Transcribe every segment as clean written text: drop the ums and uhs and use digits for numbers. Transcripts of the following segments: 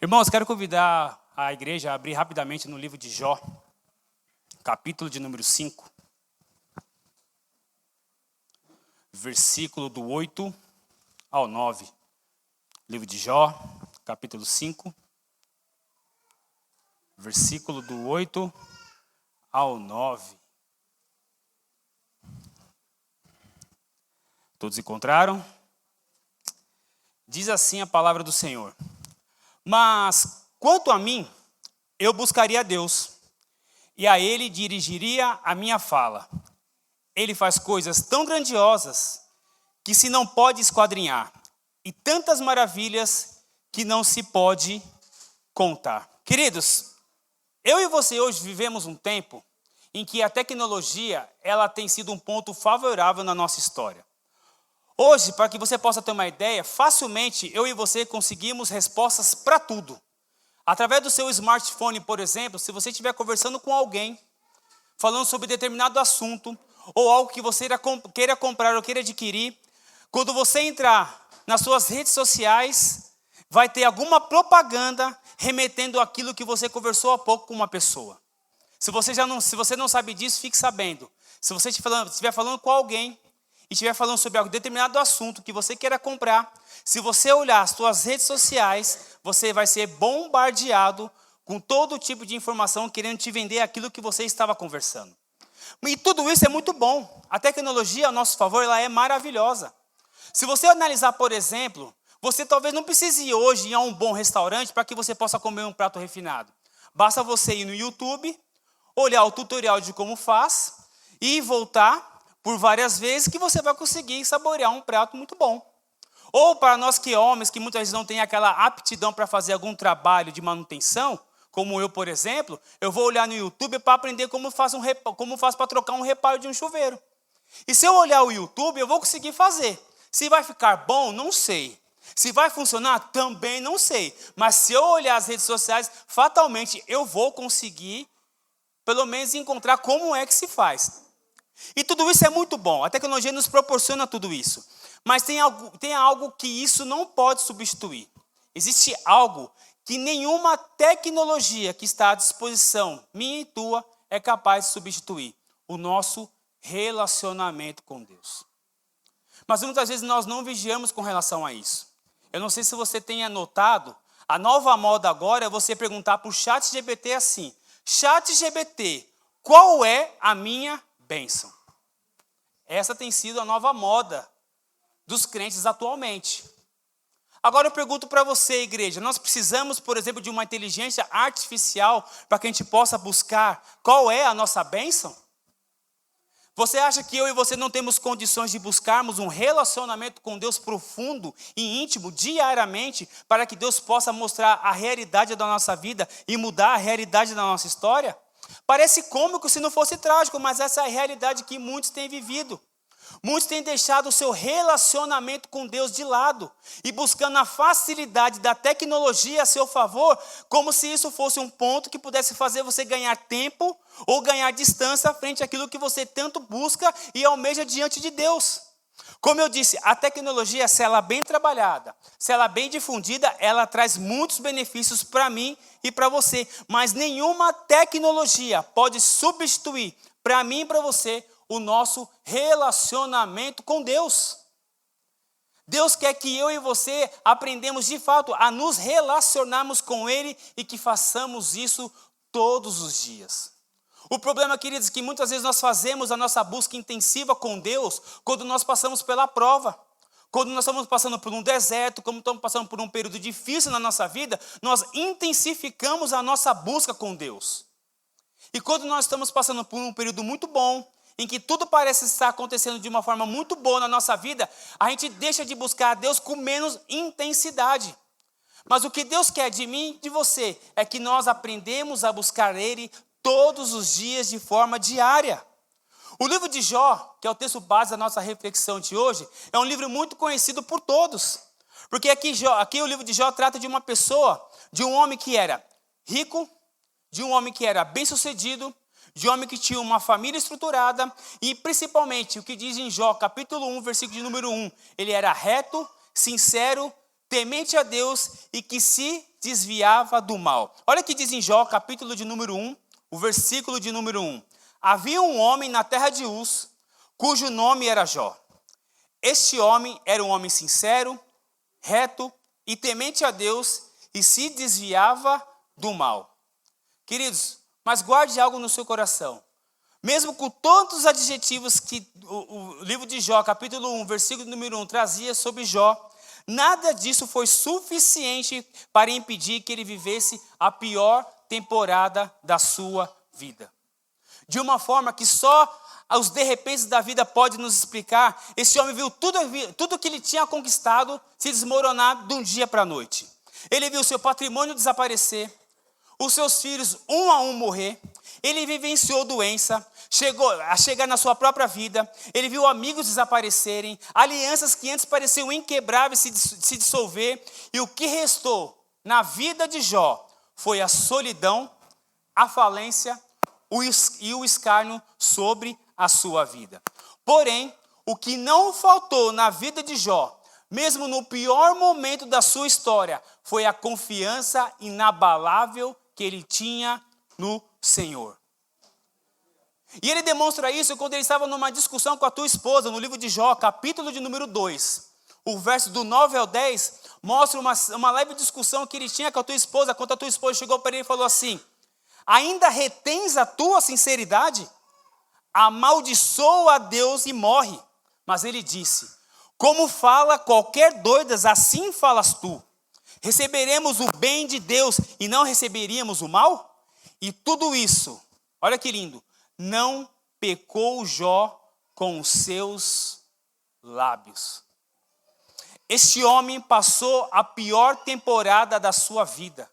Irmãos, quero convidar a igreja a abrir rapidamente no livro de Jó, capítulo de número 5, versículo do 8 ao 9. Livro de Jó, capítulo 5, versículo do 8 ao 9. Todos encontraram? Diz assim a palavra do Senhor: Mas, quanto a mim, eu buscaria a Deus, e a Ele dirigiria a minha fala. Ele faz coisas tão grandiosas que se não pode esquadrinhar, e tantas maravilhas que não se pode contar. Queridos, eu e você hoje vivemos um tempo em que a tecnologia ela tem sido um ponto favorável na nossa história. Hoje, para que você possa ter uma ideia, facilmente eu e você conseguimos respostas para tudo. Através do seu smartphone, por exemplo, se você estiver conversando com alguém, falando sobre determinado assunto, ou algo que você queira comprar ou queira adquirir, quando você entrar nas suas redes sociais, vai ter alguma propaganda remetendo àquilo que você conversou há pouco com uma pessoa. Se você não sabe disso, fique sabendo. Se você estiver falando com alguém, e estiver falando sobre algum determinado assunto que você queira comprar, se você olhar as suas redes sociais, você vai ser bombardeado com todo tipo de informação querendo te vender aquilo que você estava conversando. E tudo isso é muito bom. A tecnologia, a nosso favor, ela é maravilhosa. Se você analisar, por exemplo, você talvez não precise ir hoje a um bom restaurante para que você possa comer um prato refinado. Basta você ir no YouTube, olhar o tutorial de como faz e voltar por várias vezes que você vai conseguir saborear um prato muito bom. Ou para nós que homens, que muitas vezes não têm aquela aptidão para fazer algum trabalho de manutenção, como eu, por exemplo, eu vou olhar no YouTube para aprender como faz para trocar um reparo de um chuveiro. E se eu olhar o YouTube, eu vou conseguir fazer. Se vai ficar bom, não sei. Se vai funcionar, também não sei. Mas se eu olhar as redes sociais, fatalmente eu vou conseguir, pelo menos, encontrar como é que se faz. E tudo isso é muito bom, a tecnologia nos proporciona tudo isso. Mas tem algo que isso não pode substituir. Existe algo que nenhuma tecnologia que está à disposição, minha e tua, é capaz de substituir: o nosso relacionamento com Deus. Mas muitas vezes nós não vigiamos com relação a isso. Eu não sei se você tenha notado, a nova moda agora é você perguntar para o ChatGPT assim: ChatGPT, qual é a minha bênção? Essa tem sido a nova moda dos crentes atualmente. Agora eu pergunto para você, igreja, nós precisamos, por exemplo, de uma inteligência artificial para que a gente possa buscar qual é a nossa bênção? Você acha que eu e você não temos condições de buscarmos um relacionamento com Deus profundo e íntimo diariamente para que Deus possa mostrar a realidade da nossa vida e mudar a realidade da nossa história? Parece cômico se não fosse trágico, mas essa é a realidade que muitos têm vivido. Muitos têm deixado o seu relacionamento com Deus de lado e buscando a facilidade da tecnologia a seu favor, como se isso fosse um ponto que pudesse fazer você ganhar tempo ou ganhar distância frente àquilo que você tanto busca e almeja diante de Deus. Como eu disse, a tecnologia, se ela bem trabalhada, se ela bem difundida, ela traz muitos benefícios para mim e para você. Mas nenhuma tecnologia pode substituir para mim e para você o nosso relacionamento com Deus. Deus quer que eu e você aprendamos de fato a nos relacionarmos com Ele e que façamos isso todos os dias. O problema, queridos, é que muitas vezes nós fazemos a nossa busca intensiva com Deus quando nós passamos pela prova. Quando nós estamos passando por um deserto, quando estamos passando por um período difícil na nossa vida, nós intensificamos a nossa busca com Deus. E quando nós estamos passando por um período muito bom, em que tudo parece estar acontecendo de uma forma muito boa na nossa vida, a gente deixa de buscar a Deus com menos intensidade. Mas o que Deus quer de mim e de você é que nós aprendemos a buscar Ele todos os dias de forma diária. O livro de Jó, que é o texto base da nossa reflexão de hoje, é um livro muito conhecido por todos. Porque aqui o livro de Jó trata de uma pessoa, de um homem que era rico, de um homem que era bem-sucedido, de um homem que tinha uma família estruturada e principalmente o que diz em Jó, capítulo 1, versículo de número 1, ele era reto, sincero, temente a Deus e que se desviava do mal. Olha o que diz em Jó, capítulo de número 1, o versículo de número 1. Havia um homem na terra de Uz, cujo nome era Jó. Este homem era um homem sincero, reto e temente a Deus e se desviava do mal. Queridos, mas guarde algo no seu coração. Mesmo com todos os adjetivos que o livro de Jó, capítulo 1, versículo número 1, trazia sobre Jó, nada disso foi suficiente para impedir que ele vivesse a pior temporada da sua vida. De uma forma que só os de repente da vida podem nos explicar, esse homem viu tudo que ele tinha conquistado se desmoronar de um dia para a noite. Ele viu seu patrimônio desaparecer, os seus filhos um a um morrer, ele vivenciou doença, chegou a chegar na sua própria vida, ele viu amigos desaparecerem, alianças que antes pareciam inquebráveis se dissolver, e o que restou na vida de Jó foi a solidão, a falência e o escárnio sobre a sua vida. Porém, o que não faltou na vida de Jó, mesmo no pior momento da sua história, foi a confiança inabalável que ele tinha no Senhor. E ele demonstra isso quando ele estava numa discussão com a tua esposa, no livro de Jó, capítulo de número 2. O verso do 9 ao 10 mostra uma leve discussão que ele tinha com a tua esposa, quando a tua esposa chegou para ele e falou assim: ainda retens a tua sinceridade? Amaldiçoa a Deus e morre. Mas ele disse: como fala qualquer doidas, assim falas tu. Receberemos o bem de Deus e não receberíamos o mal? E tudo isso, olha que lindo, não pecou Jó com os seus lábios. Este homem passou a pior temporada da sua vida.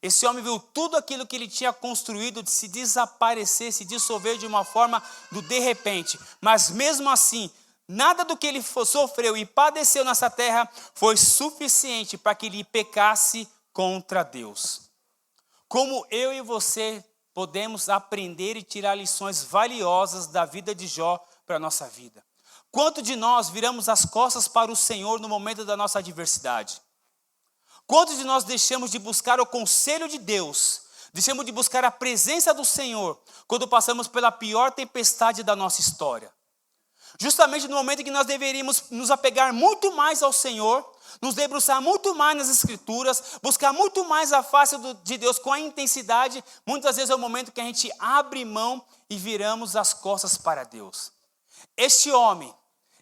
Esse homem viu tudo aquilo que ele tinha construído de se desaparecer, se dissolver de uma forma do de repente. Mas mesmo assim, nada do que ele sofreu e padeceu nessa terra foi suficiente para que ele pecasse contra Deus. Como eu e você podemos aprender e tirar lições valiosas da vida de Jó para a nossa vida? Quanto de nós viramos as costas para o Senhor no momento da nossa adversidade? Quantos de nós deixamos de buscar o conselho de Deus, deixamos de buscar a presença do Senhor, quando passamos pela pior tempestade da nossa história? Justamente no momento em que nós deveríamos nos apegar muito mais ao Senhor, nos debruçar muito mais nas Escrituras, buscar muito mais a face de Deus com a intensidade, muitas vezes é o momento que a gente abre mão e viramos as costas para Deus. Este homem,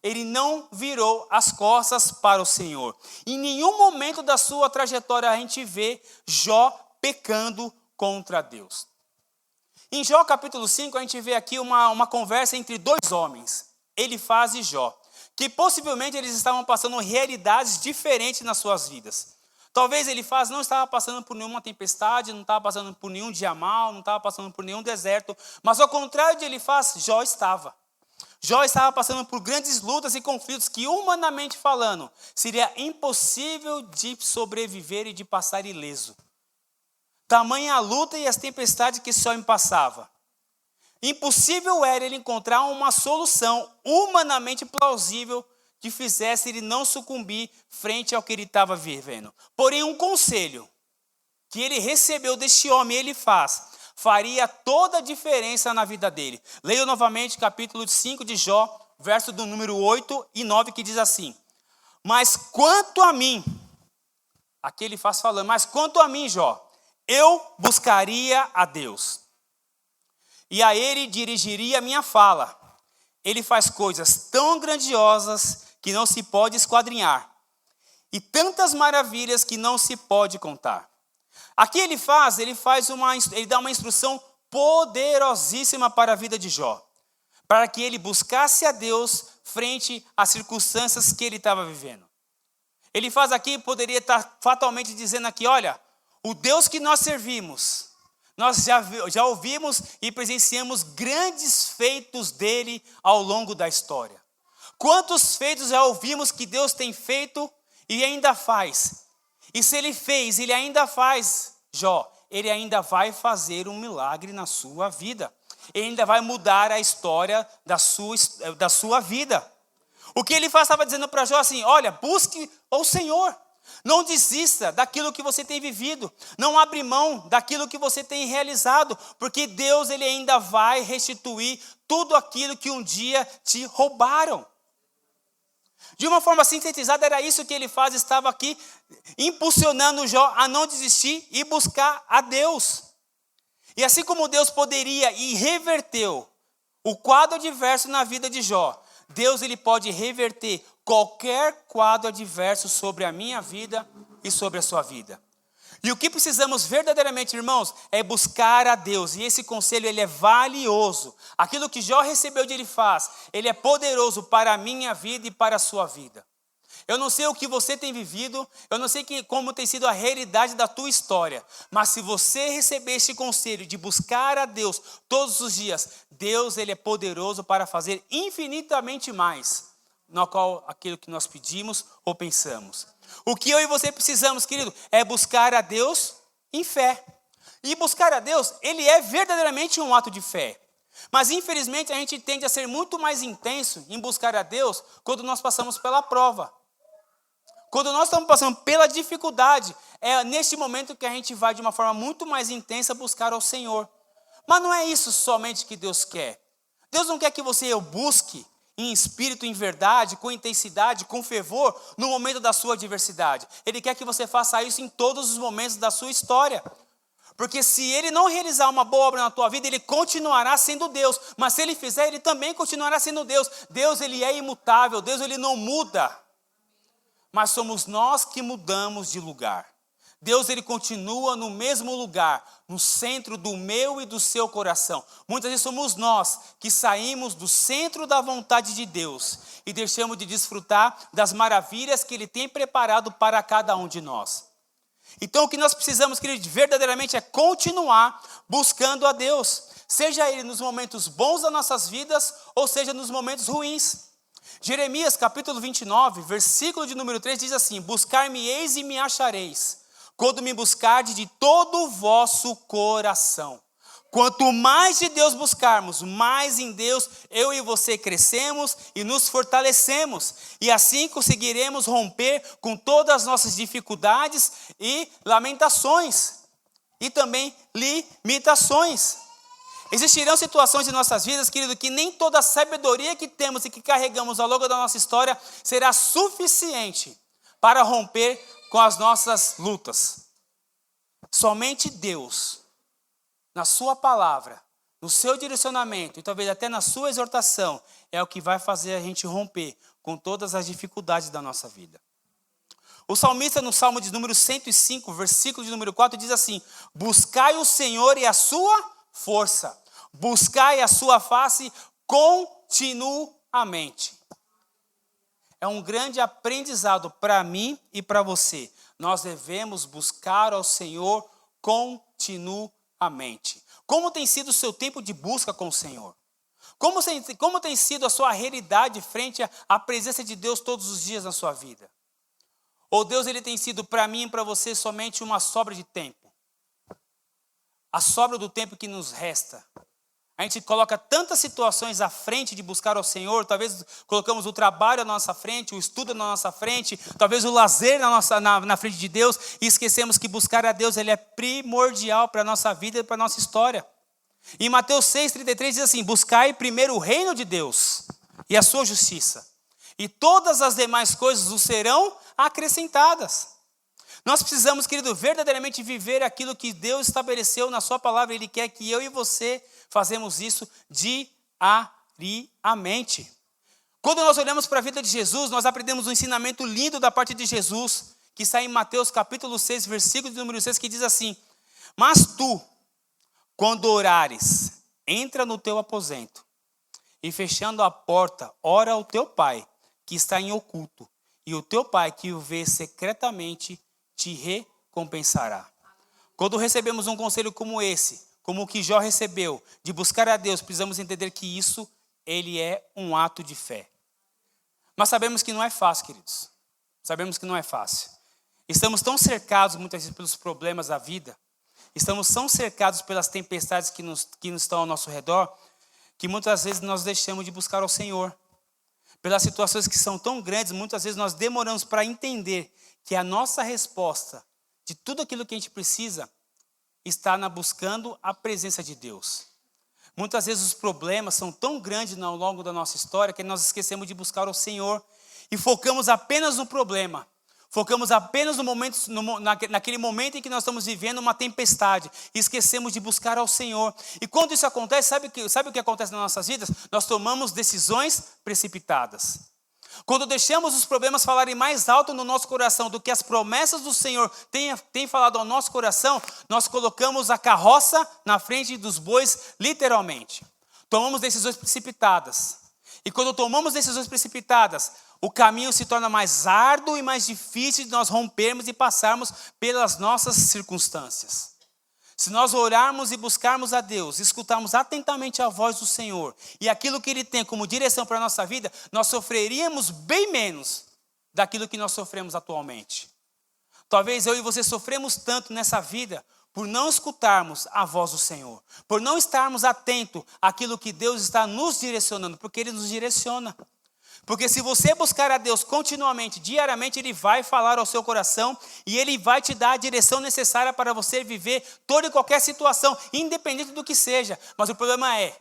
ele não virou as costas para o Senhor. Em nenhum momento da sua trajetória a gente vê Jó pecando contra Deus. Em Jó capítulo 5 a gente vê aqui uma conversa entre dois homens, Elifaz e Jó, que possivelmente eles estavam passando realidades diferentes nas suas vidas. Talvez Elifaz não estava passando por nenhuma tempestade, não estava passando por nenhum dia mau, não estava passando por nenhum deserto, mas ao contrário de Elifaz, Jó estava. Jó estava passando por grandes lutas e conflitos que, humanamente falando, seria impossível de sobreviver e de passar ileso. Tamanha a luta e as tempestades que esse homem passava. Impossível era ele encontrar uma solução humanamente plausível que fizesse ele não sucumbir frente ao que ele estava vivendo. Porém, um conselho que ele recebeu deste homem, Elifaz, faria toda a diferença na vida dele. Leio novamente capítulo 5 de Jó, verso do número 8 e 9, que diz assim: mas quanto a mim, aqui Elifaz falando, mas quanto a mim, Jó, eu buscaria a Deus, e a ele dirigiria a minha fala. Ele faz coisas tão grandiosas que não se pode esquadrinhar, e tantas maravilhas que não se pode contar. Aqui ele dá uma instrução poderosíssima para a vida de Jó, para que ele buscasse a Deus frente às circunstâncias que ele estava vivendo. Ele faz aqui, poderia estar fatalmente dizendo aqui, olha, o Deus que nós servimos, nós já ouvimos e presenciamos grandes feitos dele ao longo da história. Quantos feitos já ouvimos que Deus tem feito e ainda faz? E se ele fez, ele ainda faz, Jó, ele ainda vai fazer um milagre na sua vida. Ele ainda vai mudar a história da sua vida. O que ele estava dizendo para Jó assim, olha, busque o Senhor. Não desista daquilo que você tem vivido. Não abre mão daquilo que você tem realizado, porque Deus ele ainda vai restituir tudo aquilo que um dia te roubaram. De uma forma sintetizada, era isso que ele faz, estava aqui impulsionando Jó a não desistir e buscar a Deus. E assim como Deus poderia e reverteu o quadro adverso na vida de Jó, Deus ele pode reverter qualquer quadro adverso sobre a minha vida e sobre a sua vida. E o que precisamos verdadeiramente, irmãos, é buscar a Deus. E esse conselho ele é valioso. Aquilo que Jó recebeu de Elifaz, ele é poderoso para a minha vida e para a sua vida. Eu não sei o que você tem vivido, eu não sei como tem sido a realidade da tua história, mas se você receber este conselho de buscar a Deus todos os dias, Deus ele é poderoso para fazer infinitamente mais, no qual aquilo que nós pedimos ou pensamos. O que eu e você precisamos, querido, é buscar a Deus em fé. E buscar a Deus, ele é verdadeiramente um ato de fé. Mas infelizmente a gente tende a ser muito mais intenso em buscar a Deus quando nós passamos pela prova. Quando nós estamos passando pela dificuldade, é neste momento que a gente vai de uma forma muito mais intensa buscar ao Senhor. Mas não é isso somente que Deus quer. Deus não quer que você o busque em espírito, em verdade, com intensidade, com fervor, no momento da sua adversidade. Ele quer que você faça isso em todos os momentos da sua história. Porque se ele não realizar uma boa obra na tua vida, ele continuará sendo Deus. Mas se ele fizer, ele também continuará sendo Deus. Deus ele é imutável, Deus ele não muda. Mas somos nós que mudamos de lugar. Deus ele continua no mesmo lugar, no centro do meu e do seu coração. Muitas vezes somos nós que saímos do centro da vontade de Deus e deixamos de desfrutar das maravilhas que ele tem preparado para cada um de nós. Então o que nós precisamos, querido, verdadeiramente é continuar buscando a Deus. Seja ele nos momentos bons das nossas vidas ou seja nos momentos ruins. Jeremias capítulo 29, versículo de número 3 diz assim: buscar-me-eis e me achareis, quando me buscardes de todo o vosso coração. Quanto mais de Deus buscarmos, mais em Deus eu e você crescemos e nos fortalecemos. E assim conseguiremos romper com todas as nossas dificuldades e lamentações. E também limitações. Existirão situações em nossas vidas, querido, que nem toda a sabedoria que temos e que carregamos ao longo da nossa história será suficiente para romper com as nossas lutas. Somente Deus, na sua palavra, no seu direcionamento e talvez até na sua exortação, é o que vai fazer a gente romper com todas as dificuldades da nossa vida. O salmista no Salmo de número 105, versículo de número 4, diz assim: buscai o Senhor e a sua força, buscai a sua face continuamente. É um grande aprendizado para mim e para você. Nós devemos buscar ao Senhor continuamente. Como tem sido o seu tempo de busca com o Senhor? Como tem sido a sua realidade frente à presença de Deus todos os dias na sua vida? Ou Deus ele tem sido para mim e para você somente uma sobra de tempo? A sobra do tempo que nos resta. A gente coloca tantas situações à frente de buscar ao Senhor, talvez colocamos o trabalho na nossa frente, o estudo na nossa frente, talvez o lazer na frente de Deus, e esquecemos que buscar a Deus ele é primordial para a nossa vida e para a nossa história. Em Mateus 6,33 diz assim: buscai primeiro o reino de Deus e a sua justiça, e todas as demais coisas os serão acrescentadas. Nós precisamos, querido, verdadeiramente viver aquilo que Deus estabeleceu na sua palavra. Ele quer que eu e você fazemos isso diariamente. Quando nós olhamos para a vida de Jesus, nós aprendemos um ensinamento lindo da parte de Jesus, que está em Mateus capítulo 6, versículo de número 6, que diz assim: mas tu, quando orares, entra no teu aposento, e fechando a porta, ora ao teu pai, que está em oculto, e o teu pai que o vê secretamente te recompensará. Quando recebemos um conselho como esse, como o que Jó recebeu, de buscar a Deus, precisamos entender que isso, ele é um ato de fé. Mas sabemos que não é fácil, queridos. Sabemos que não é fácil. Estamos tão cercados muitas vezes pelos problemas da vida, estamos tão cercados pelas tempestades que nos estão ao nosso redor, que muitas vezes nós deixamos de buscar ao Senhor. Pelas situações que são tão grandes, muitas vezes nós demoramos para entender que a nossa resposta de tudo aquilo que a gente precisa está buscando a presença de Deus. Muitas vezes os problemas são tão grandes ao longo da nossa história que nós esquecemos de buscar o Senhor e focamos apenas no problema. Focamos apenas naquele momento em que nós estamos vivendo uma tempestade e esquecemos de buscar ao Senhor. E quando isso acontece, sabe o que acontece nas nossas vidas? Nós tomamos decisões precipitadas. Quando deixamos os problemas falarem mais alto no nosso coração do que as promessas do Senhor têm falado ao nosso coração, nós colocamos a carroça na frente dos bois, literalmente. Tomamos decisões precipitadas. E quando tomamos decisões precipitadas, o caminho se torna mais árduo e mais difícil de nós rompermos e passarmos pelas nossas circunstâncias. Se nós orarmos e buscarmos a Deus, escutarmos atentamente a voz do Senhor e aquilo que Ele tem como direção para a nossa vida, nós sofreríamos bem menos daquilo que nós sofremos atualmente. Talvez eu e você sofremos tanto nessa vida por não escutarmos a voz do Senhor, por não estarmos atentos àquilo que Deus está nos direcionando, porque Ele nos direciona. Porque se você buscar a Deus continuamente, diariamente, Ele vai falar ao seu coração e Ele vai te dar a direção necessária para você viver toda e qualquer situação, independente do que seja. Mas o problema é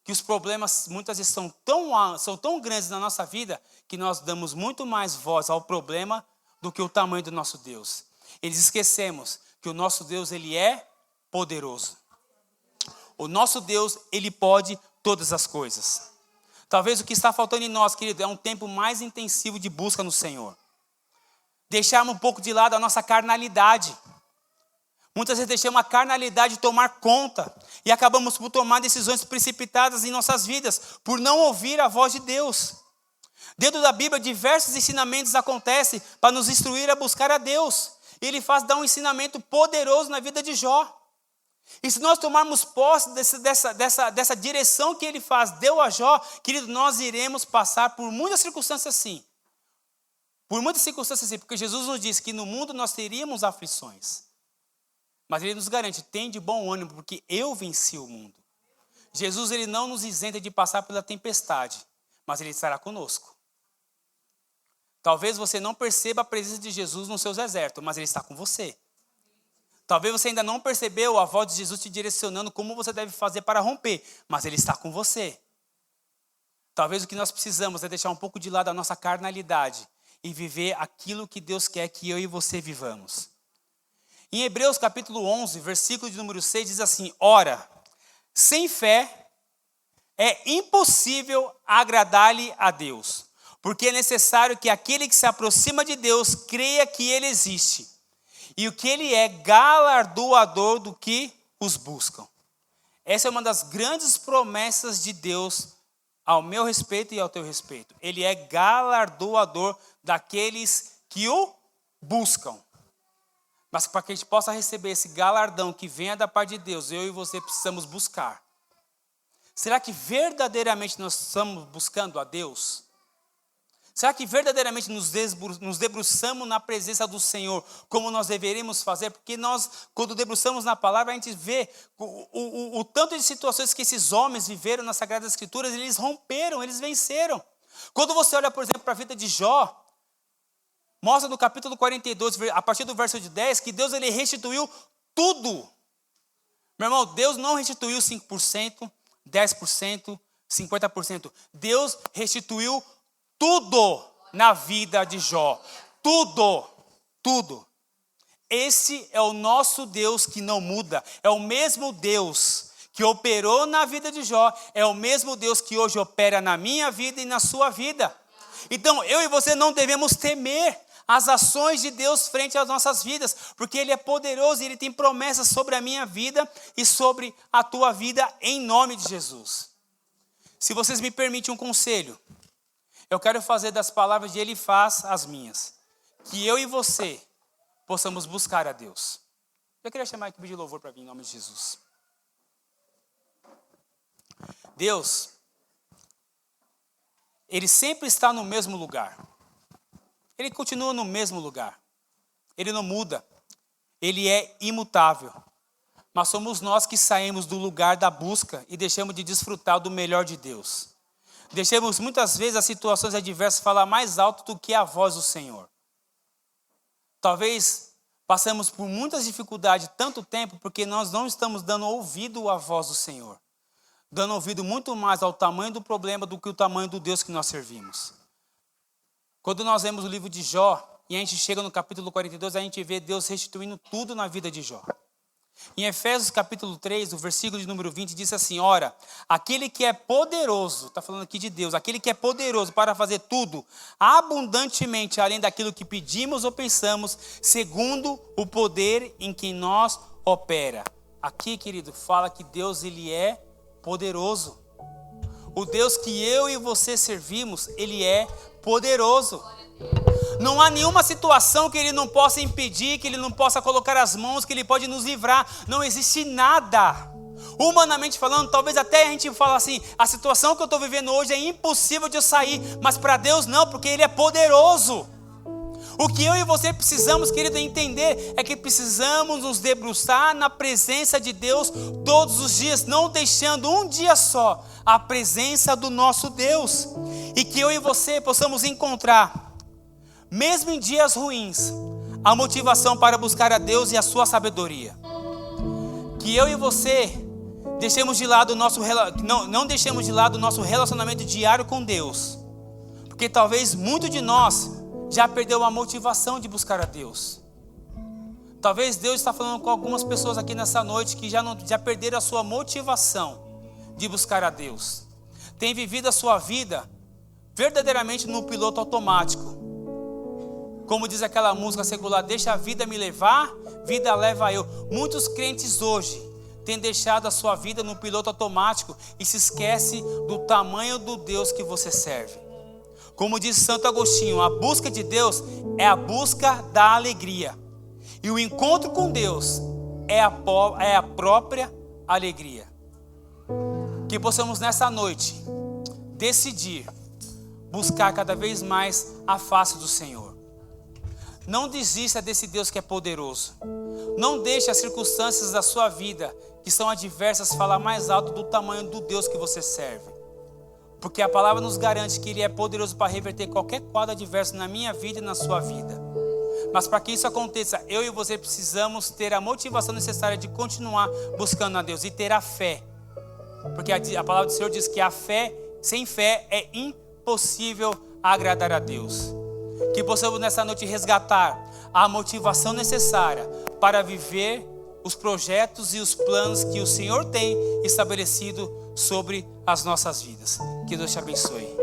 que os problemas muitas vezes são tão grandes na nossa vida que nós damos muito mais voz ao problema do que o tamanho do nosso Deus. Eles esquecemos que o nosso Deus, Ele é poderoso. O nosso Deus, Ele pode todas as coisas. Talvez o que está faltando em nós, querido, é um tempo mais intensivo de busca no Senhor. Deixarmos um pouco de lado a nossa carnalidade. Muitas vezes deixamos a carnalidade tomar conta e acabamos por tomar decisões precipitadas em nossas vidas, por não ouvir a voz de Deus. Dentro da Bíblia, diversos ensinamentos acontecem para nos instruir a buscar a Deus. Ele dá um ensinamento poderoso na vida de Jó. E se nós tomarmos posse dessa direção que Ele deu a Jó, querido, nós iremos passar por muitas circunstâncias assim. Por muitas circunstâncias assim, porque Jesus nos disse que no mundo nós teríamos aflições. Mas Ele nos garante, tem de bom ânimo, porque eu venci o mundo. Jesus, Ele não nos isenta de passar pela tempestade, mas Ele estará conosco. Talvez você não perceba a presença de Jesus nos seus exércitos, mas Ele está com você. Talvez você ainda não percebeu a voz de Jesus te direcionando como você deve fazer para romper, mas Ele está com você. Talvez o que nós precisamos é deixar um pouco de lado a nossa carnalidade e viver aquilo que Deus quer que eu e você vivamos. Em Hebreus capítulo 11, versículo de número 6, diz assim: Ora, sem fé é impossível agradar-lhe a Deus, porque é necessário que aquele que se aproxima de Deus creia que Ele existe. E o que Ele é galardoador do que os buscam. Essa é uma das grandes promessas de Deus ao meu respeito e ao teu respeito. Ele é galardoador daqueles que o buscam. Mas para que a gente possa receber esse galardão que venha da parte de Deus, eu e você precisamos buscar. Será que verdadeiramente nós estamos buscando a Deus? Será que verdadeiramente nos debruçamos na presença do Senhor, como nós deveríamos fazer? Porque nós, quando debruçamos na palavra, a gente vê o tanto de situações que esses homens viveram nas Sagradas Escrituras, eles romperam, eles venceram. Quando você olha, por exemplo, para a vida de Jó, mostra no capítulo 42, a partir do verso de 10, que Deus ele restituiu tudo. Meu irmão, Deus não restituiu 5%, 10%, 50%. Deus restituiu tudo na vida de Jó. Tudo. Tudo. Esse é o nosso Deus que não muda. É o mesmo Deus que operou na vida de Jó. É o mesmo Deus que hoje opera na minha vida e na sua vida. Então, eu e você não devemos temer as ações de Deus frente às nossas vidas, porque Ele é poderoso e Ele tem promessas sobre a minha vida e sobre a tua vida em nome de Jesus. Se vocês me permitem um conselho, eu quero fazer das palavras de Elifaz as minhas. Que eu e você possamos buscar a Deus. Eu queria chamar a equipe de louvor para vir em nome de Jesus. Deus, Ele sempre está no mesmo lugar. Ele continua no mesmo lugar. Ele não muda. Ele é imutável. Mas somos nós que saímos do lugar da busca e deixamos de desfrutar do melhor de Deus. Deixamos muitas vezes as situações adversas falar mais alto do que a voz do Senhor. Talvez passamos por muitas dificuldades tanto tempo porque nós não estamos dando ouvido à voz do Senhor. Dando ouvido muito mais ao tamanho do problema do que o tamanho do Deus que nós servimos. Quando nós lemos o livro de Jó, e a gente chega no capítulo 42, a gente vê Deus restituindo tudo na vida de Jó. Em Efésios capítulo 3, o versículo de número 20, diz assim: ora, aquele que é poderoso, está falando aqui de Deus, aquele que é poderoso para fazer tudo abundantemente, além daquilo que pedimos ou pensamos, segundo o poder em que nós opera. Aqui, querido, fala que Deus, ele é poderoso. O Deus que eu e você servimos, ele é poderoso. Não há nenhuma situação que ele não possa impedir, que ele não possa colocar as mãos, que ele pode nos livrar. Não existe nada. Humanamente falando, talvez até a gente fale assim, a situação que eu estou vivendo hoje é impossível de eu sair, mas para Deus não, porque ele é poderoso. O que eu e você precisamos, querido, entender é que precisamos nos debruçar na presença de Deus todos os dias, não deixando um dia só a presença do nosso Deus. E que eu e você possamos encontrar, mesmo em dias ruins, a motivação para buscar a Deus e a sua sabedoria. Que eu e você deixemos de lado não deixemos de lado o nosso relacionamento diário com Deus. Porque talvez muito de nós já perdeu a motivação de buscar a Deus. Talvez Deus está falando com algumas pessoas aqui nessa noite que já perderam a sua motivação de buscar a Deus. Tem vivido a sua vida verdadeiramente no piloto automático. Como diz aquela música secular, deixa a vida me levar, vida leva eu. Muitos crentes hoje têm deixado a sua vida no piloto automático e se esquece do tamanho do Deus que você serve. Como diz Santo Agostinho, a busca de Deus é a busca da alegria. E o encontro com Deus é a própria alegria. Que possamos nessa noite decidir buscar cada vez mais a face do Senhor. Não desista desse Deus que é poderoso. Não deixe as circunstâncias da sua vida, que são adversas, falar mais alto do tamanho do Deus que você serve. Porque a palavra nos garante que ele é poderoso para reverter qualquer quadro adverso na minha vida e na sua vida. Mas para que isso aconteça, eu e você precisamos ter a motivação necessária de continuar buscando a Deus e ter a fé. Porque a palavra do Senhor diz que a fé, sem fé, é impossível agradar a Deus. Que possamos nessa noite resgatar a motivação necessária para viver os projetos e os planos que o Senhor tem estabelecido sobre as nossas vidas. Que Deus te abençoe.